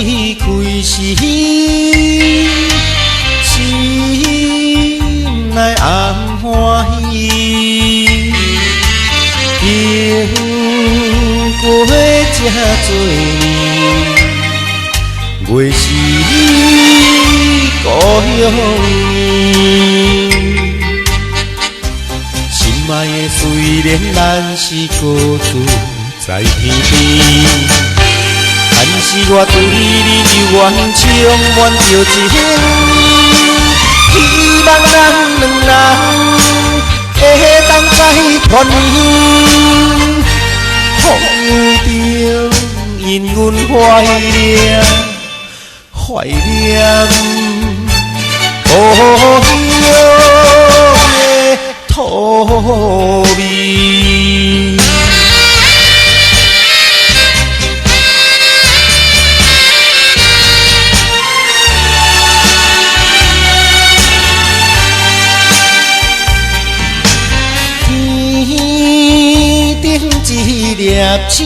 离开时，心内暗欢喜。经过这多年，月是故乡年。心爱的，虽然咱是各自在天边，但是我对你犹原充满着情意。希望咱两人会当再团圆，风中因阮怀念故乡的土味。一粒星，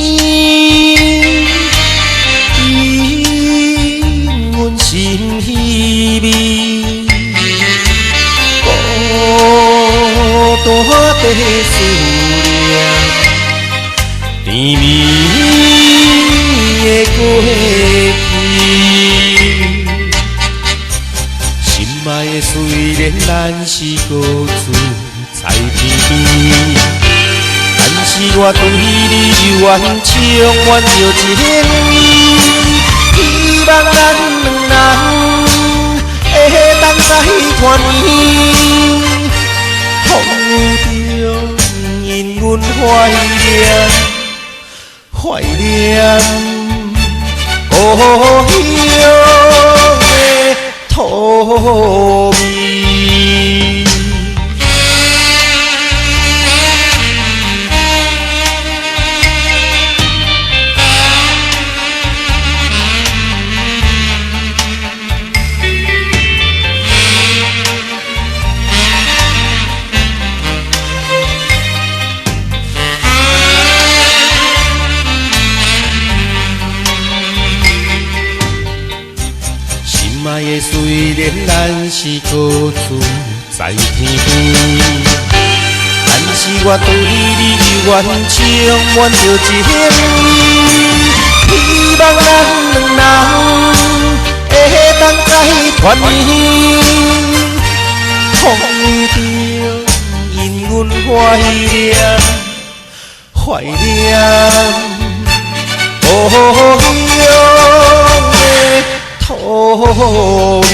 引阮心稀微。孤单的思念，甜蜜的过去。心爱的，虽然咱是各自在天边，但是我对你犹原充满着情意。希望咱两人会当再团圆，风中因阮怀念故乡的土味。心爱的，虽然咱是各自在天边，但是我对你犹原充满着情意。希望咱两人会当再团圆，风中因阮怀念故乡的土味。